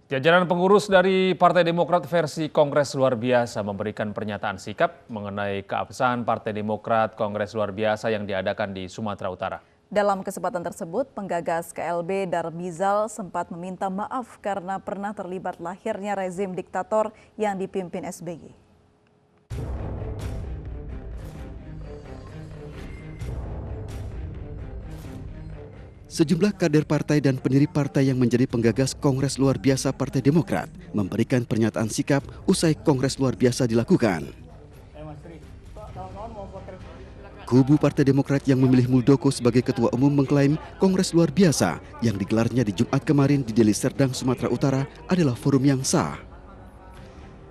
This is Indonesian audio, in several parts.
Jajaran pengurus dari Partai Demokrat versi Kongres Luar Biasa memberikan pernyataan sikap mengenai keabsahan Partai Demokrat Kongres Luar Biasa yang diadakan di Sumatera Utara. Dalam kesempatan tersebut, penggagas KLB Darmizal sempat meminta maaf karena pernah terlibat lahirnya rezim diktator yang dipimpin SBY. Sejumlah kader partai dan pendiri partai yang menjadi penggagas Kongres Luar Biasa Partai Demokrat memberikan pernyataan sikap usai Kongres Luar Biasa dilakukan. Kubu Partai Demokrat yang memilih Muldoko sebagai ketua umum mengklaim Kongres Luar Biasa yang digelarnya di Jumat kemarin di Deli Serdang, Sumatera Utara adalah forum yang sah.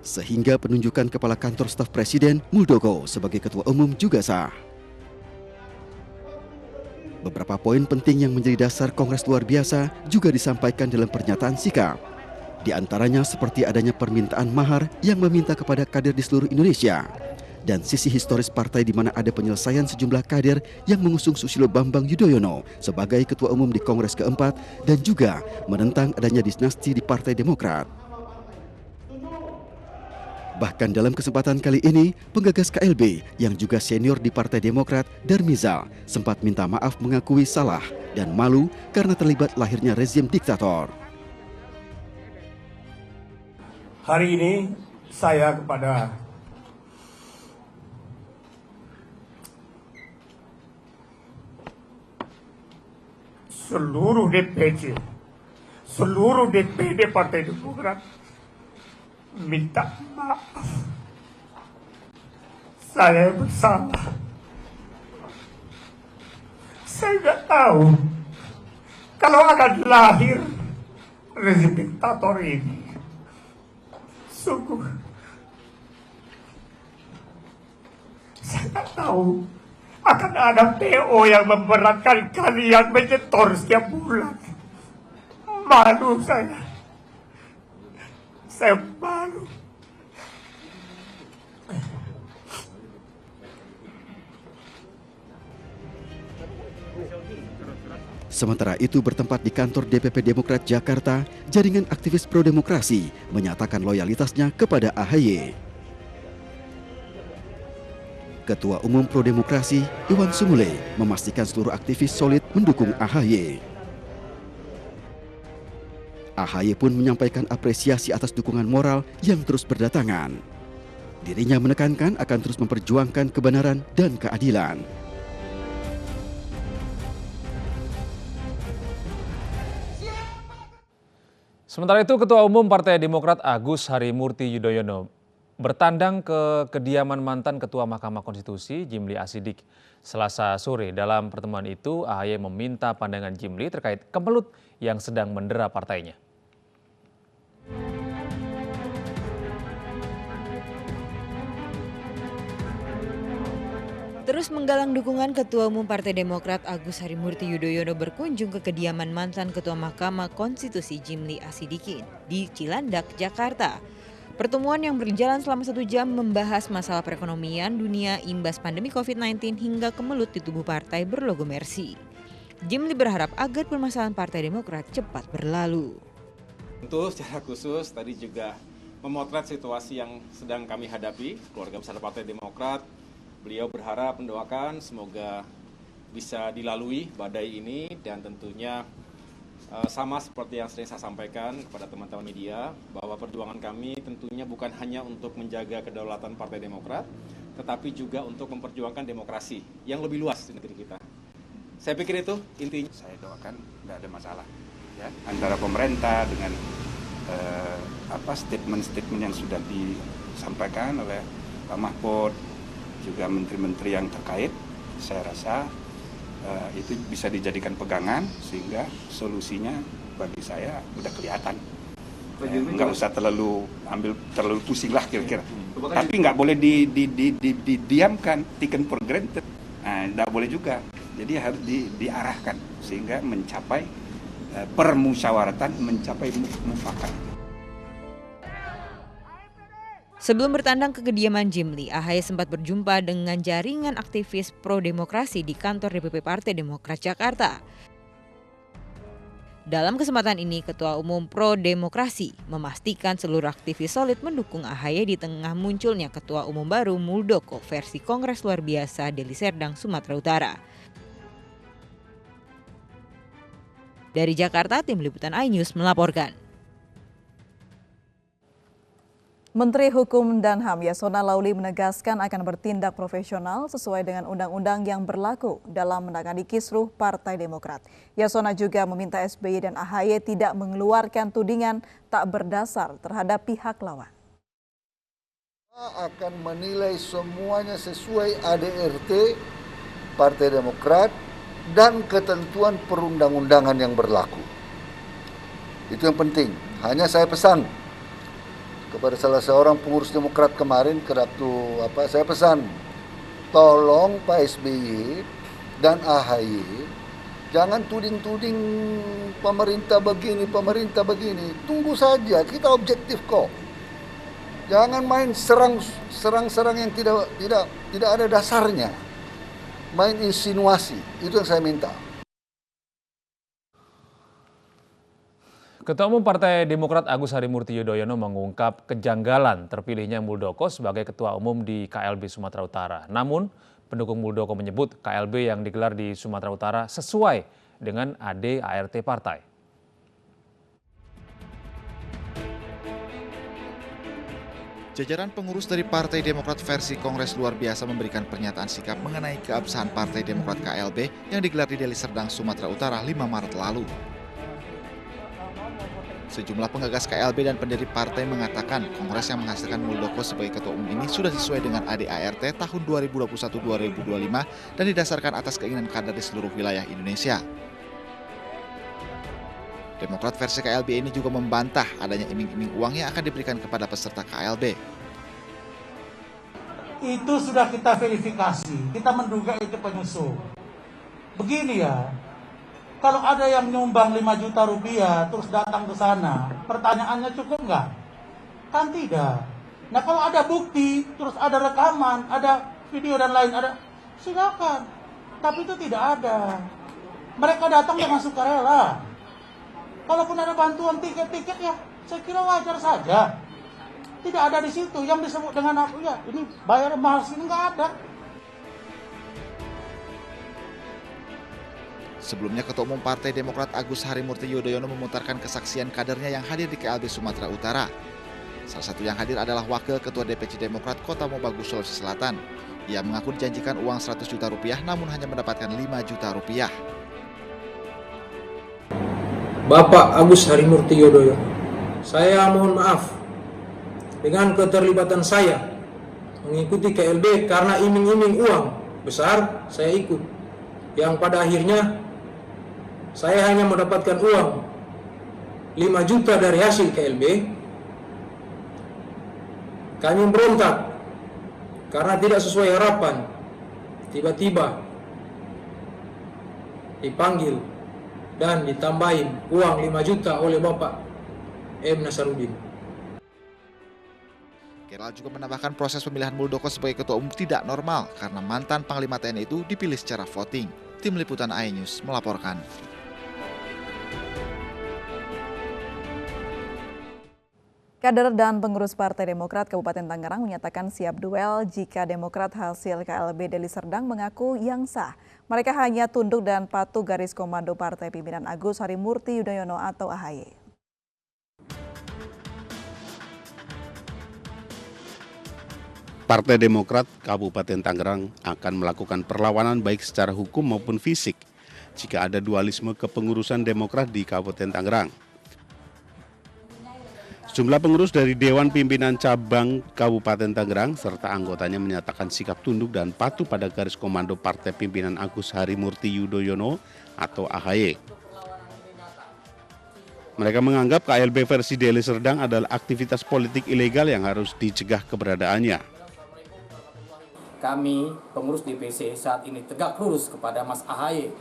Sehingga penunjukan Kepala Kantor Staf Presiden Muldoko sebagai ketua umum juga sah. Beberapa poin penting yang menjadi dasar Kongres Luar Biasa juga disampaikan dalam pernyataan sikap. Di antaranya seperti adanya permintaan mahar yang meminta kepada kader di seluruh Indonesia. Dan sisi historis partai di mana ada penyelesaian sejumlah kader yang mengusung Susilo Bambang Yudhoyono sebagai ketua umum di Kongres keempat dan juga menentang adanya dinasti di Partai Demokrat. Bahkan dalam kesempatan kali ini, penggagas KLB yang juga senior di Partai Demokrat, Darmizal, sempat minta maaf mengakui salah dan malu karena terlibat lahirnya rezim diktator. Hari ini saya kepada seluruh DPC, seluruh DPD Partai Demokrat minta maaf. Saya bersalah. Saya nggak tahu kalau akan lahir rezim diktator ini. Sungguh, saya nggak tahu akan ada PO yang memberatkan kalian menyetor setiap bulan. Malu saya. Saya malu. Sementara itu bertempat di kantor DPP Demokrat Jakarta, jaringan aktivis pro-demokrasi menyatakan loyalitasnya kepada AHY. Ketua Umum Pro-Demokrasi Iwan Sumule memastikan seluruh aktivis solid mendukung AHY. AHY pun menyampaikan apresiasi atas dukungan moral yang terus berdatangan. Dirinya menekankan akan terus memperjuangkan kebenaran dan keadilan. Sementara itu, Ketua Umum Partai Demokrat Agus Harimurti Yudhoyono bertandang ke kediaman mantan Ketua Mahkamah Konstitusi Jimli Asidik Selasa sore. Dalam pertemuan itu, AHY meminta pandangan Jimli terkait kemelut yang sedang mendera partainya. Terus menggalang dukungan Ketua Umum Partai Demokrat Agus Harimurti Yudhoyono berkunjung ke kediaman mantan Ketua Mahkamah Konstitusi Jimli Asidikin di Cilandak, Jakarta. Pertemuan yang berjalan selama 1 jam membahas masalah perekonomian dunia imbas pandemi COVID-19 hingga kemelut di tubuh partai berlogo Mercy. Jimli berharap agar permasalahan Partai Demokrat cepat berlalu. Tentu secara khusus tadi juga memotret situasi yang sedang kami hadapi, keluarga besar Partai Demokrat. Beliau berharap mendoakan semoga bisa dilalui badai ini dan tentunya sama seperti yang sering saya sampaikan kepada teman-teman media bahwa perjuangan kami tentunya bukan hanya untuk menjaga kedaulatan Partai Demokrat tetapi juga untuk memperjuangkan demokrasi yang lebih luas di negeri kita. Saya pikir itu intinya. Saya doakan tidak ada masalah ya antara pemerintah dengan statement-statement yang sudah disampaikan oleh Pak Mahfud juga menteri-menteri yang terkait. Saya rasa itu bisa dijadikan pegangan sehingga solusinya bagi saya udah kelihatan. Nggak usah terlalu pusing lah kira-kira. Tapi nggak boleh didiamkan, taken for granted. Nah, nggak boleh juga. Jadi harus diarahkan sehingga mencapai permusyawaratan, mencapai mufakat. Sebelum bertandang ke kediaman Jimli, AHY sempat berjumpa dengan jaringan aktivis pro-demokrasi di kantor DPP Partai Demokrat Jakarta. Dalam kesempatan ini, Ketua Umum Pro Demokrasi memastikan seluruh aktivis solid mendukung AHY di tengah munculnya Ketua Umum baru Muldoko versi Kongres Luar Biasa Deli Serdang, Sumatera Utara. Dari Jakarta, Tim Liputan iNews melaporkan. Menteri Hukum dan HAM Yasona Lauli menegaskan akan bertindak profesional sesuai dengan undang-undang yang berlaku dalam menangani kisruh Partai Demokrat. Yasona juga meminta SBY dan AHY tidak mengeluarkan tudingan tak berdasar terhadap pihak lawan. Akan menilai semuanya sesuai ADRT Partai Demokrat dan ketentuan perundang-undangan yang berlaku. Itu yang penting. Hanya saya pesan kepada salah seorang pengurus Demokrat kemarin saya pesan, tolong Pak SBY dan AHY jangan tuding-tuding pemerintah begini, tunggu saja, kita objektif kok. Jangan main serang-serang yang tidak ada dasarnya, main insinuasi, itu yang saya minta. Ketua Umum Partai Demokrat Agus Harimurti Yudhoyono mengungkap kejanggalan terpilihnya Muldoko sebagai Ketua Umum di KLB Sumatera Utara. Namun, pendukung Muldoko menyebut KLB yang digelar di Sumatera Utara sesuai dengan AD/ART partai. Jajaran pengurus dari Partai Demokrat versi Kongres Luar Biasa memberikan pernyataan sikap mengenai keabsahan Partai Demokrat KLB yang digelar di Deli Serdang, Sumatera Utara 5 Maret lalu. Sejumlah penggagas KLB dan pendiri partai mengatakan Kongres yang menghasilkan Muldoko sebagai Ketua Umum ini sudah sesuai dengan AD/ART tahun 2021-2025 dan didasarkan atas keinginan kader di seluruh wilayah Indonesia. Demokrat versi KLB ini juga membantah adanya iming-iming uang yang akan diberikan kepada peserta KLB. Itu sudah kita verifikasi, kita menduga itu penyusup. Begini ya, kalau ada yang nyumbang 5 juta rupiah terus datang ke sana, pertanyaannya cukup nggak? Kan tidak. Nah kalau ada bukti, terus ada rekaman, ada video dan lain, silakan. Tapi itu tidak ada. Mereka datang dengan sukarela. Kalaupun ada bantuan tiket-tiket ya, saya kira wajar saja. Tidak ada di situ. Yang disebut dengan aku ya, ini bayar mahal sini nggak ada. Sebelumnya, Ketua Umum Partai Demokrat Agus Harimurti Yudhoyono memutarkan kesaksian kadernya yang hadir di KLB Sumatera Utara. Salah satu yang hadir adalah Wakil Ketua DPC Demokrat Kota Mobagu, Sulawesi Selatan. Ia mengaku dijanjikan uang 100 juta rupiah namun hanya mendapatkan 5 juta rupiah. Bapak Agus Harimurti Yudhoyono, saya mohon maaf dengan keterlibatan saya mengikuti KLB karena iming-iming uang besar saya ikut. Yang pada akhirnya saya hanya mendapatkan uang 5 juta dari hasil KLB. Kami berontak karena tidak sesuai harapan. Tiba-tiba dipanggil dan ditambahin uang 5 juta oleh Bapak M. Nasarudin. Keral juga menambahkan proses pemilihan Muldoko sebagai Ketua Umum tidak normal karena mantan Panglima TNI itu dipilih secara voting. Tim Liputan iNews melaporkan. Kader dan pengurus Partai Demokrat Kabupaten Tangerang menyatakan siap duel jika Demokrat hasil KLB Deli Serdang mengaku yang sah. Mereka hanya tunduk dan patuh garis komando Partai Pimpinan Agus Harimurti Yudhoyono atau AHY. Partai Demokrat Kabupaten Tangerang akan melakukan perlawanan baik secara hukum maupun fisik jika ada dualisme kepengurusan Demokrat di Kabupaten Tangerang. Sejumlah pengurus dari Dewan Pimpinan Cabang Kabupaten Tangerang serta anggotanya menyatakan sikap tunduk dan patuh pada garis komando Partai Pimpinan Agus Harimurti Yudhoyono atau AHY. Mereka menganggap KLB versi Deli Serdang adalah aktivitas politik ilegal yang harus dicegah keberadaannya. Kami pengurus DPC saat ini tegak lurus kepada Mas AHY.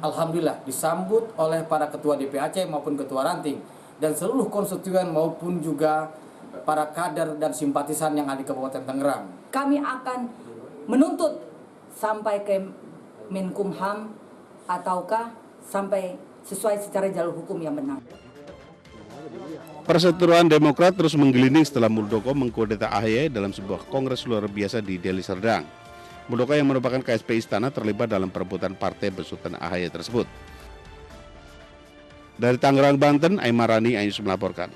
Alhamdulillah disambut oleh para ketua DPAC maupun ketua ranting dan seluruh konstituen maupun juga para kader dan simpatisan yang ada di Kabupaten Tangerang. Kami akan menuntut sampai ke Menkumham ataukah sampai sesuai secara jalur hukum yang benar. Perseteruan Demokrat terus menggelinding setelah Muldoko mengkudeta AHY dalam sebuah kongres luar biasa di Deli Serdang. Muldoko yang merupakan KSP Istana terlibat dalam perebutan partai besutan AHY tersebut. Dari Tangerang, Banten, Aimarani Ayus melaporkan.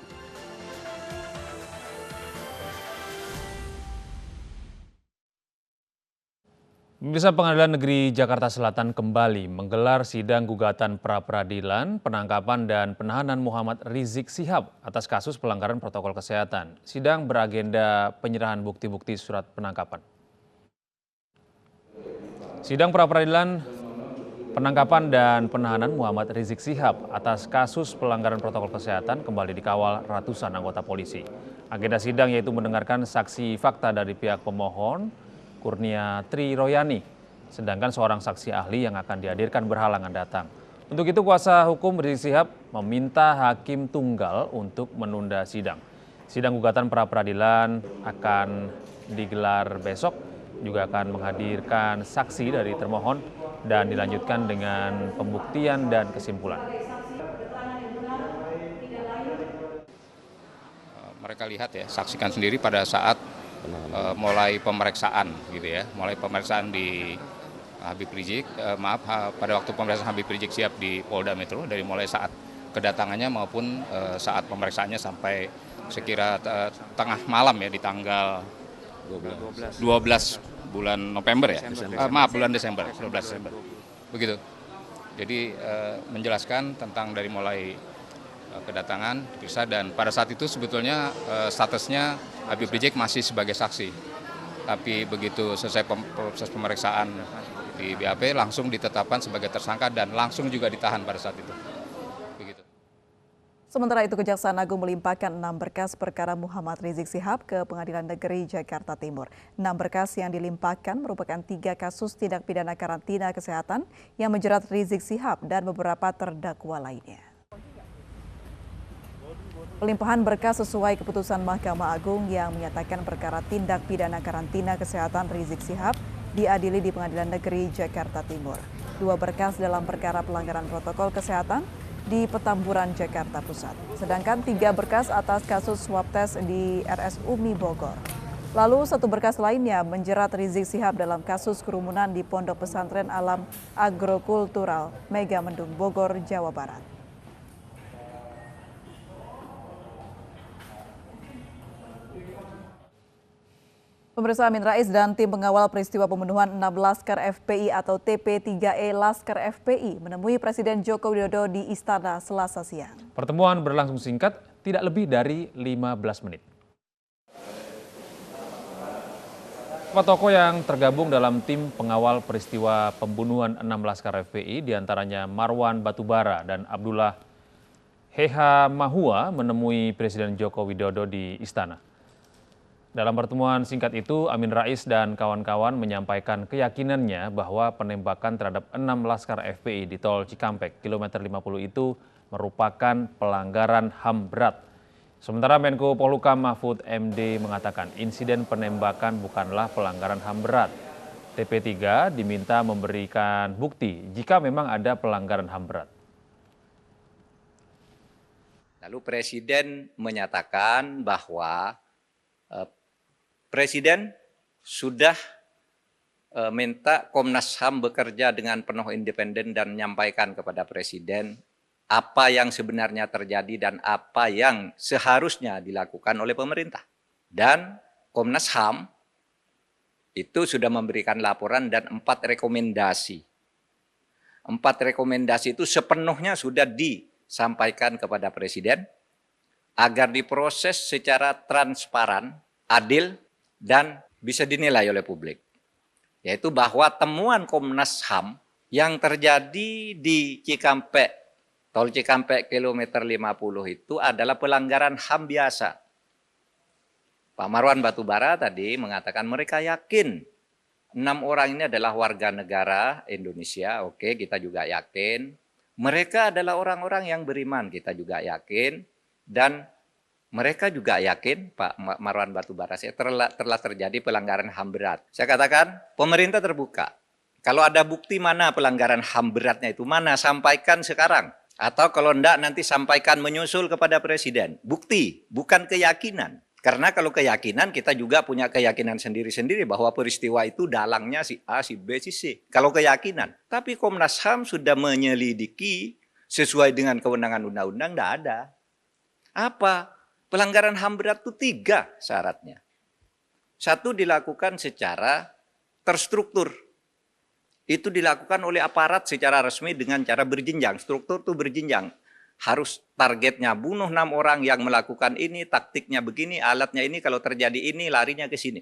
Pemirsa, Pengadilan Negeri Jakarta Selatan kembali menggelar sidang gugatan pra-peradilan penangkapan dan penahanan Muhammad Rizik Syihab atas kasus pelanggaran protokol kesehatan. Sidang beragenda penyerahan bukti-bukti surat penangkapan. Sidang pra-peradilan penangkapan dan penahanan Muhammad Rizik Syihab atas kasus pelanggaran protokol kesehatan kembali dikawal ratusan anggota polisi. Agenda sidang yaitu mendengarkan saksi fakta dari pihak pemohon, Kurnia Tri Royani, sedangkan seorang saksi ahli yang akan dihadirkan berhalangan datang. Untuk itu kuasa hukum Rizik Syihab meminta hakim tunggal untuk menunda sidang. Sidang gugatan pra-peradilan akan digelar besok, juga akan menghadirkan saksi dari termohon dan dilanjutkan dengan pembuktian dan kesimpulan. Mereka lihat ya, saksikan sendiri pada saat mulai pemeriksaan gitu ya, mulai pemeriksaan di Habib Rizik, pada waktu pemeriksaan Habib Rizik Syihab di Polda Metro, dari mulai saat kedatangannya maupun saat pemeriksaannya sampai sekira tengah malam ya, di tanggal 12 bulan November ya, bulan Desember, 12 Desember, begitu. Jadi menjelaskan tentang dari mulai kedatangan, diperiksa, dan pada saat itu sebetulnya statusnya Habib Rizik masih sebagai saksi. Tapi begitu selesai proses pemeriksaan di BAP, langsung ditetapkan sebagai tersangka dan langsung juga ditahan pada saat itu. Begitu. Sementara itu, Kejaksaan Agung melimpahkan 6 berkas perkara Muhammad Rizik Syihab ke Pengadilan Negeri Jakarta Timur. 6 berkas yang dilimpahkan merupakan 3 kasus tindak pidana karantina kesehatan yang menjerat Rizik Syihab dan beberapa terdakwa lainnya. Pelimpahan berkas sesuai keputusan Mahkamah Agung yang menyatakan perkara tindak pidana karantina kesehatan Rizik Syihab diadili di Pengadilan Negeri Jakarta Timur. 2 berkas dalam perkara pelanggaran protokol kesehatan di Petamburan, Jakarta Pusat. Sedangkan 3 berkas atas kasus swab tes di RS Umi Bogor. Lalu 1 berkas lainnya menjerat Rizik Syihab dalam kasus kerumunan di Pondok Pesantren Alam Agrokultural Megamendung, Bogor, Jawa Barat. Pemirsa, Amin Rais dan tim pengawal peristiwa pembunuhan 6 Laskar FPI atau TP3E Laskar FPI menemui Presiden Joko Widodo di Istana Selasa siang. Pertemuan berlangsung singkat, tidak lebih dari 15 menit. 4 tokoh yang tergabung dalam tim pengawal peristiwa pembunuhan 6 Laskar FPI, diantaranya Marwan Batubara dan Abdullah Heha Mahua, menemui Presiden Joko Widodo di Istana. Dalam pertemuan singkat itu, Amin Rais dan kawan-kawan menyampaikan keyakinannya bahwa penembakan terhadap 6 Laskar FPI di Tol Cikampek, kilometer 50 itu merupakan pelanggaran HAM berat. Sementara Menko Polhukam Mahfud MD mengatakan insiden penembakan bukanlah pelanggaran HAM berat. TP3 diminta memberikan bukti jika memang ada pelanggaran HAM berat. Lalu Presiden menyatakan bahwa Presiden sudah minta Komnas HAM bekerja dengan penuh independen dan menyampaikan kepada Presiden apa yang sebenarnya terjadi dan apa yang seharusnya dilakukan oleh pemerintah. Dan Komnas HAM itu sudah memberikan laporan dan 4 rekomendasi. 4 rekomendasi itu sepenuhnya sudah disampaikan kepada Presiden agar diproses secara transparan, adil, dan bisa dinilai oleh publik. Yaitu bahwa temuan Komnas HAM yang terjadi di Cikampek, Tol Cikampek kilometer 50 itu adalah pelanggaran HAM biasa. Pak Marwan Batubara tadi mengatakan mereka yakin 6 orang ini adalah warga negara Indonesia. Oke, kita juga yakin. Mereka adalah orang-orang yang beriman, kita juga yakin. Dan mereka juga yakin, Pak Marwan Batubara, telah terjadi pelanggaran HAM berat. Saya katakan, pemerintah terbuka. Kalau ada bukti mana pelanggaran HAM beratnya itu, mana, sampaikan sekarang. Atau kalau enggak nanti sampaikan menyusul kepada Presiden. Bukti, bukan keyakinan. Karena kalau keyakinan kita juga punya keyakinan sendiri-sendiri bahwa peristiwa itu dalangnya si A, si B, si C. Kalau keyakinan. Tapi Komnas HAM sudah menyelidiki sesuai dengan kewenangan undang-undang, tidak ada. Apa? Pelanggaran HAM berat itu 3 syaratnya. 1 dilakukan secara terstruktur. Itu dilakukan oleh aparat secara resmi dengan cara berjenjang. Struktur itu berjenjang. Harus targetnya bunuh 6 orang yang melakukan ini, taktiknya begini, alatnya ini, kalau terjadi ini, larinya ke sini.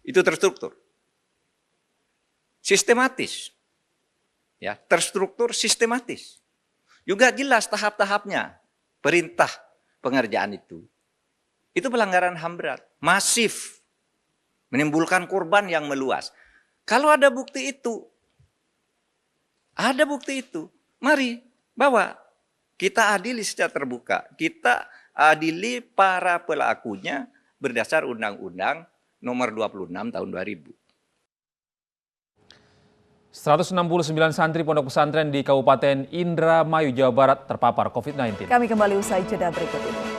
Itu terstruktur. Sistematis. Ya, terstruktur sistematis. Juga jelas tahap-tahapnya. Perintah pengerjaan itu. Itu pelanggaran HAM berat. Masif. Menimbulkan korban yang meluas. Kalau ada bukti itu, mari bawa. Kita adili secara terbuka. Kita adili para pelakunya berdasar Undang-Undang Nomor 26 Tahun 2000. 169 santri pondok pesantren di Kabupaten Indramayu, Jawa Barat terpapar COVID-19. Kami kembali usai jeda berikut ini.